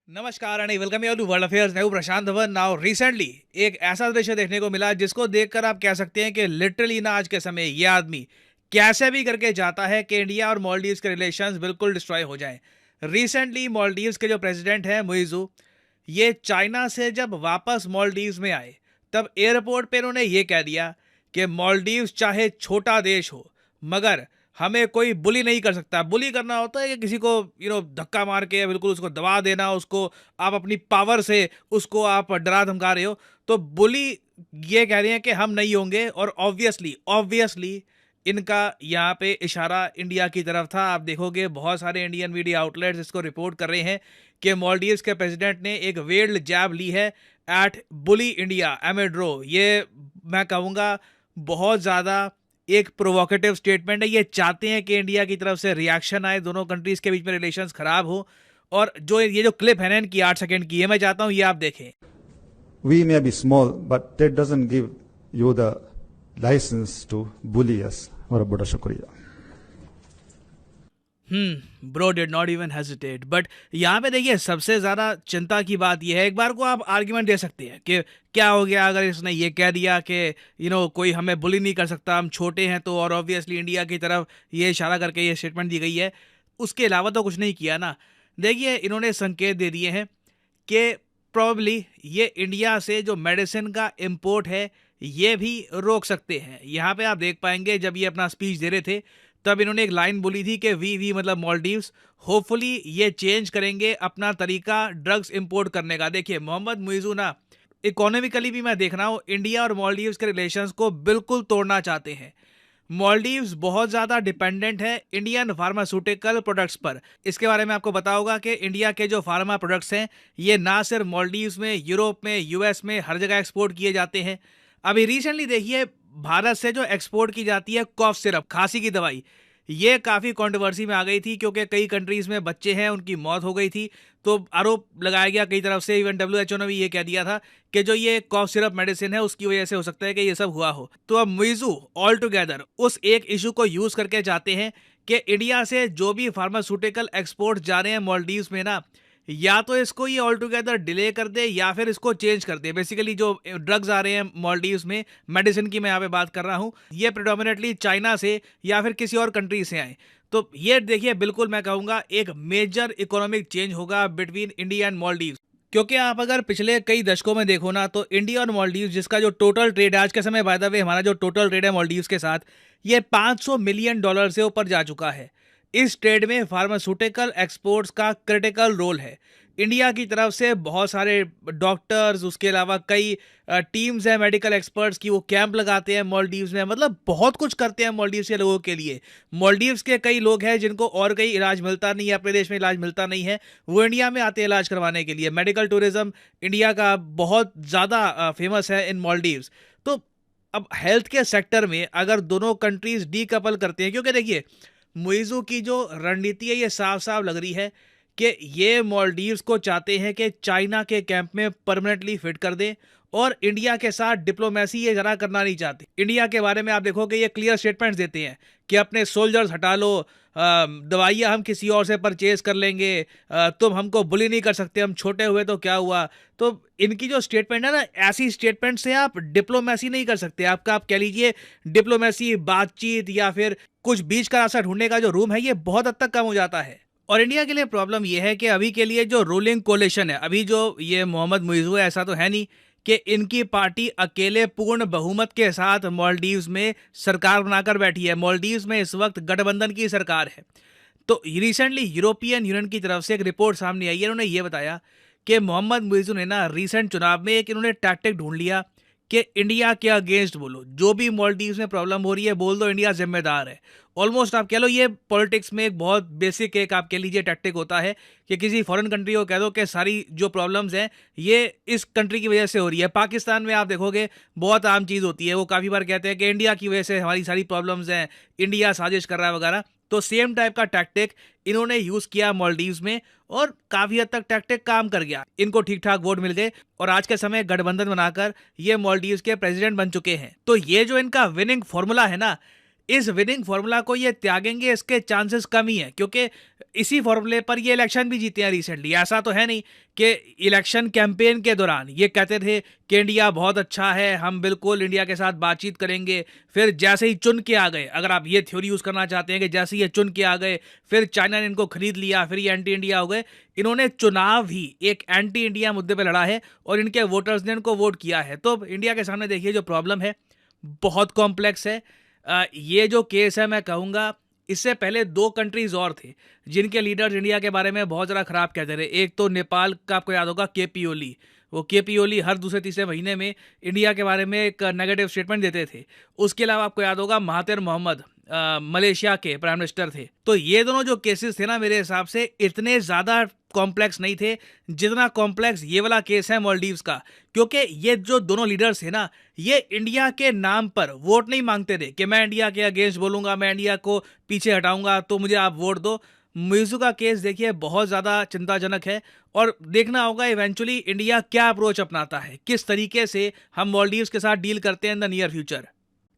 नमस्कार and welcome you to world affairs. मैं हूं प्रशांत धवन। नाउ रिसेंटली एक ऐसा दृश्य देखने को मिला जिसको देखकर आप कह सकते हैं कि लिटरली ना आज के समय ये आदमी कैसे भी करके जाता है कि इंडिया और मालदीव्स के रिलेशंस बिल्कुल डिस्ट्रॉय हो जाएं। रिसेंटली मालदीव्स के जो प्रेसिडेंट हैं मुइज़ू, ये चाइना से जब वापस मालदीव्स में आए तब एयरपोर्ट पे इन्होंने ये कह दिया कि मालदीव्स चाहे छोटा देश हो मगर हमें कोई बुली नहीं कर सकता। बुली करना होता है कि किसी को धक्का मार के बिल्कुल उसको दबा देना, उसको आप अपनी पावर से उसको आप डरा धमका रहे हो। तो बुली ये कह रहे हैं कि हम नहीं होंगे। और ऑब्वियसली ऑब्वियसली इनका यहाँ पे इशारा इंडिया की तरफ था। आप देखोगे बहुत सारे इंडियन मीडिया आउटलेट्स इसको रिपोर्ट कर रहे हैं कि मालदीव्स के प्रेसिडेंट ने एक वेल्ड जैब ली है एट बुली इंडिया एमेड्रो। ये मैं कहूँगा बहुत ज़्यादा एक प्रोवोकेटिव स्टेटमेंट है। ये चाहते हैं कि इंडिया की तरफ से रिएक्शन आए, दोनों कंट्रीज के बीच में रिलेशंस खराब हो। और जो ये जो क्लिप है ना इनकी 8 सेकंड की, ये मैं चाहता हूँ ये आप देखें। We may be small, but that doesn't give you the license to bully us. और बड़ा शुक्रिया। Bro did not even hesitate. But यहाँ पे देखिए सबसे ज़्यादा चिंता की बात यह है, एक बार को आप आर्ग्यूमेंट दे सकते हैं कि क्या हो गया अगर इसने ये कह दिया कि कोई हमें बुली नहीं कर सकता, हम छोटे हैं तो। और ऑब्वियसली इंडिया की तरफ ये इशारा करके ये स्टेटमेंट दी गई है, उसके अलावा तो कुछ नहीं किया ना। देखिए इन्होंने संकेत दे दिए हैं कि प्रॉब्ली ये इंडिया से जो मेडिसिन का इम्पोर्ट है ये भी रोक सकते हैं। यहाँ पे आप देख पाएंगे जब ये अपना स्पीच दे रहे थे तब इन्होंने एक लाइन बोली थी कि वी मतलब मालदीव्स होपफुली ये चेंज करेंगे अपना तरीका ड्रग्स इंपोर्ट करने का। देखिए मोहम्मद मुइज़ू ना इकोनॉमिकली भी मैं देख रहा हूँ इंडिया और मालदीव्स के रिलेशंस को बिल्कुल तोड़ना चाहते हैं। मालदीव्स बहुत ज़्यादा डिपेंडेंट है इंडियन फार्मास्यूटिकल प्रोडक्ट्स पर। इसके बारे में आपको पता होगा कि इंडिया के जो फार्मा प्रोडक्ट्स हैं ये ना सिर्फ मालदीव्स में, यूरोप में, यूएस में हर जगह एक्सपोर्ट किए जाते हैं। अभी रिसेंटली देखिए भारत से जो एक्सपोर्ट की जाती है कॉफ सिरप, खांसी की दवाई, ये काफ़ी कंट्रोवर्सी में आ गई थी क्योंकि कई कंट्रीज़ में बच्चे हैं उनकी मौत हो गई थी। तो आरोप लगाया गया कई तरफ से, इवन WHO ने भी ये कह दिया था कि जो ये कॉफ सिरप मेडिसिन है उसकी वजह से हो सकता है कि ये सब हुआ हो। तो अब मुइज़ू ऑल टुगेदर उस एक इशू को यूज़ करके चाहते हैं कि इंडिया से जो भी फार्मास्यूटिकल एक्सपोर्ट जा रहे हैं मालदीव्स में ना, या तो इसको ये ऑल टुगेदर डिले कर दे या फिर इसको चेंज कर दे। बेसिकली जो ड्रग्स आ रहे हैं मालदीव्स में, मेडिसिन की मैं यहाँ पे बात कर रहा हूँ, ये प्रेडोमिनेटली चाइना से या फिर किसी और कंट्री से आए। तो ये देखिए बिल्कुल मैं कहूँगा एक मेजर इकोनॉमिक चेंज होगा बिटवीन इंडिया एंड मालदीव्स। क्योंकि आप अगर पिछले कई दशकों में देखो ना तो इंडिया और मालदीव्स जिसका जो टोटल ट्रेड है आज के समय, बाय द वे हमारा जो टोटल ट्रेड है मालदीव्स के साथ ये $500 मिलियन से ऊपर जा चुका है। इस ट्रेड में फार्मास्यूटिकल एक्सपोर्ट्स का क्रिटिकल रोल है। इंडिया की तरफ से बहुत सारे डॉक्टर्स, उसके अलावा कई टीम्स हैं मेडिकल एक्सपर्ट्स की, वो कैंप लगाते हैं मालदीव्स में, मतलब बहुत कुछ करते हैं मालदीव्स के लोगों के लिए। मालदीव्स के कई लोग हैं जिनको और कहीं इलाज मिलता नहीं है, अपने देश में इलाज मिलता नहीं है, वो इंडिया में आते हैं इलाज करवाने के लिए। मेडिकल टूरिज्म इंडिया का बहुत ज़्यादा फेमस है इन मालदीव्स। तो अब हेल्थ के सेक्टर में अगर दोनों कंट्रीज डीकपल करते हैं, क्योंकि देखिए मुइज़ू की जो रणनीति है ये साफ साफ लग रही है कि ये मालदीव्स को चाहते हैं कि चाइना के कैंप में परमानेंटली फिट कर दें और इंडिया के साथ डिप्लोमेसी ये जरा करना नहीं चाहते। इंडिया के बारे में आप देखोगे ये क्लियर स्टेटमेंट्स देते हैं कि अपने सोल्जर्स हटा लो, दवाइयाँ हम किसी और से परचेज कर लेंगे, तुम हमको बुली नहीं कर सकते, हम छोटे हुए तो क्या हुआ। तो इनकी जो स्टेटमेंट है ना, ऐसी स्टेटमेंट से आप डिप्लोमेसी नहीं कर सकते। आपका आप कह लीजिए डिप्लोमेसी, बातचीत या फिर कुछ बीच का रास्ता ढूंढने का जो रूम है ये बहुत हद तक कम हो जाता है। और इंडिया के लिए प्रॉब्लम यह है कि अभी के लिए जो रूलिंग कोalition है, अभी जो ये मोहम्मद मुइज़ू है, ऐसा तो है नहीं कि इनकी पार्टी अकेले पूर्ण बहुमत के साथ मालदीव्स में सरकार बनाकर बैठी है। मालदीव्स में इस वक्त गठबंधन की सरकार है। तो रिसेंटली यूरोपियन यूनियन की तरफ से एक रिपोर्ट सामने आई है, उन्होंने ये बताया कि मोहम्मद मुइज़ू ने ना रिसेंट चुनाव में एक इन्होंने टैक्टिक ढूंढ लिया कि इंडिया के अगेंस्ट बोलो, जो भी मालदीव्स में प्रॉब्लम हो रही है बोल दो इंडिया जिम्मेदार है। ऑलमोस्ट आप कह लो ये पॉलिटिक्स में एक बहुत बेसिक एक आप कह लीजिए टैक्टिक होता है कि किसी फॉरेन कंट्री को कह दो कि सारी जो प्रॉब्लम्स हैं ये इस कंट्री की वजह से हो रही है। पाकिस्तान में आप देखोगे बहुत आम चीज़ होती है, वो काफ़ी बार कहते हैं कि इंडिया की वजह से हमारी सारी प्रॉब्लम्स हैं, इंडिया साजिश कर रहा है वगैरह। तो सेम टाइप का टैक्टिक इन्होंने यूज़ किया मालदीव्स में और काफ़ी हद तक टैक्टिक काम कर गया। इनको ठीक ठाक वोट मिल गए और आज के समय गठबंधन बनाकर ये मालदीव्स के प्रेसिडेंट बन चुके हैं। तो ये जो इनका विनिंग फॉर्मूला है ना, इस विनिंग फॉर्मूला को ये त्यागेंगे इसके चांसेस कम ही है, क्योंकि इसी फॉर्मूले पर ये इलेक्शन भी जीते हैं रिसेंटली। ऐसा तो है नहीं कि इलेक्शन कैंपेन के दौरान ये कहते थे कि इंडिया बहुत अच्छा है, हम बिल्कुल इंडिया के साथ बातचीत करेंगे, फिर जैसे ही चुन के आ गए, अगर आप ये थ्योरी यूज़ करना चाहते हैं कि जैसे ही ये चुन के आ गए फिर चाइना ने इनको खरीद लिया, फिर ये एंटी इंडिया हो गए। इन्होंने चुनाव ही एक एंटी इंडिया मुद्दे पर लड़ा है और इनके वोटर्स ने इनको वोट किया है। तो इंडिया के सामने देखिए जो प्रॉब्लम है बहुत कॉम्प्लेक्स है। ये जो केस है मैं कहूँगा इससे पहले 2 कंट्रीज और थे जिनके लीडर्स इंडिया के बारे में बहुत ज़्यादा खराब कहते रहे। एक तो नेपाल का, आपको याद होगा केपी ओली, वो केपी ओली हर दूसरे तीसरे महीने में इंडिया के बारे में एक नेगेटिव स्टेटमेंट देते थे। उसके अलावा आपको याद होगा महातिर मोहम्मद मलेशिया के प्राइम मिनिस्टर थे। तो ये दोनों जो केसेस थे ना, मेरे हिसाब से इतने ज़्यादा कॉम्प्लेक्स नहीं थे जितना कॉम्प्लेक्स ये वाला केस है मालदीव्स का, क्योंकि ये जो दोनों लीडर्स थे ना, ये इंडिया के नाम पर वोट नहीं मांगते थे कि मैं इंडिया के अगेंस्ट बोलूंगा, मैं इंडिया को पीछे हटाऊंगा तो मुझे आप वोट दो। मिज़ू का केस देखिए बहुत ज़्यादा चिंताजनक है और देखना होगा इवेंचुअली इंडिया क्या अप्रोच अपनाता है, किस तरीके से हम मालदीव्स के साथ डील करते हैं इन द नियर फ्यूचर।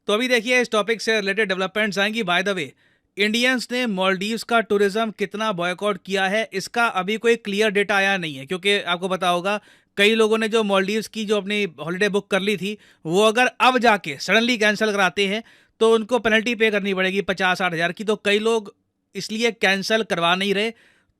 तो अभी देखिए इस टॉपिक से रिलेटेड डेवलपमेंट्स आएंगी। बाय द वे, इंडियंस ने मालदीव्स का टूरिज्म कितना बॉयकॉट किया है इसका अभी कोई क्लियर डेटा आया नहीं है, क्योंकि आपको पता होगा कई लोगों ने जो मालदीव्स की जो अपनी हॉलिडे बुक कर ली थी वो अगर अब जाके सडनली कैंसिल कराते हैं तो उनको पेनल्टी पे करनी पड़ेगी 50-60 हज़ार की। तो कई लोग इसलिए कैंसिल करवा नहीं रहे।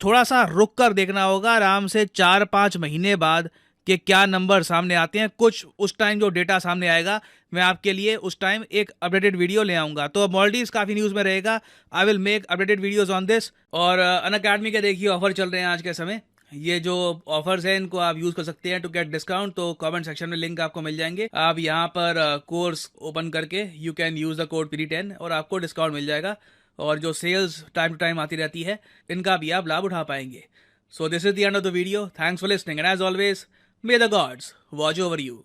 थोड़ा सा रुक कर देखना होगा आराम से 4-5 महीने बाद कि क्या नंबर सामने आते हैं। कुछ उस टाइम जो डेटा सामने आएगा मैं आपके लिए उस टाइम एक अपडेटेड वीडियो ले आऊँगा। तो मालदीव्स काफ़ी न्यूज़ में रहेगा, I will make updated videos on this. और अनअकैडमी के देखिए ऑफर चल रहे हैं आज के समय। ये जो ऑफर्स हैं इनको आप यूज़ कर सकते हैं टू गेट डिस्काउंट। तो कमेंट सेक्शन में लिंक आपको मिल जाएंगे, आप यहाँ पर कोर्स ओपन करके you can use the code PD10 और आपको डिस्काउंट मिल जाएगा। और जो सेल्स टाइम टू टाइम आती रहती है इनका भी आप लाभ उठा पाएंगे। So this is the end of the video, thanks for listening and as always may the gods watch over you.